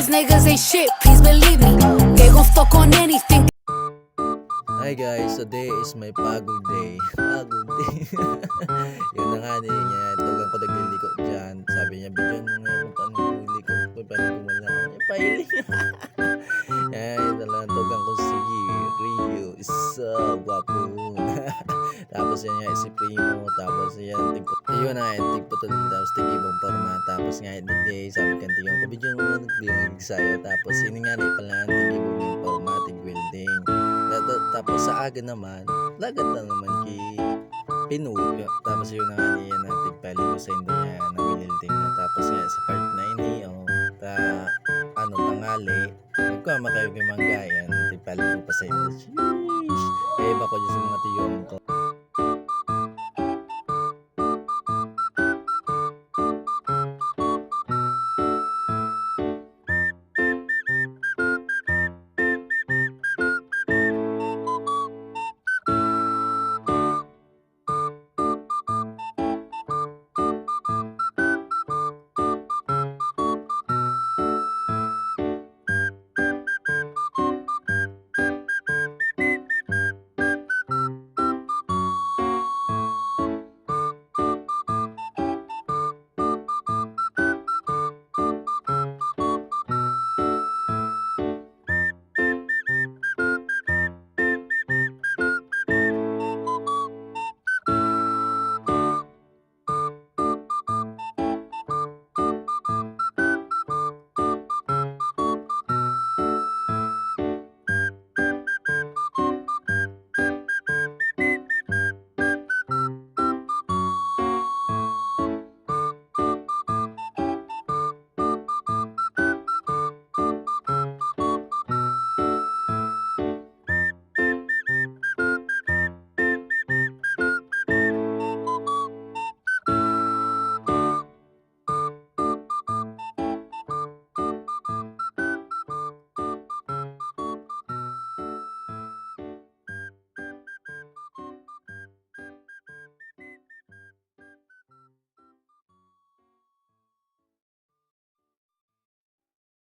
These niggas ain't shit, please believe me. They gon' fuck on anything. Hi guys, today is my pagod day. Pagod day. Yun na nga niya, tugang ko nagliliko dyan. Sabi niya, bigyan mo nga kung paano nagliliko. Paano kumala ko. Pahiling. Yan, talagang tugang ko si Rio. Isa, guwapo. Tapos yan nga, si Primo. Tapos yan, yun na nga, tigputol. Tapos tigibong forma. Tapos nga, day, sabi kan tigong ko, bigyan mo nga naglilig sa'yo. Tapos iningali pala, tigibong forma, tig-welding. Tapos sa aga naman, lagat na naman kay Pinuyo. Tapos yun na nga niya natin paligo sa indo niya na wililding na. Tapos nga sa part na ini, tangali, nagkama kayo kay Manggayan, natin paligo pa sa indo. Sheesh! Eh, iba ko dyan sa mga tiyong ko.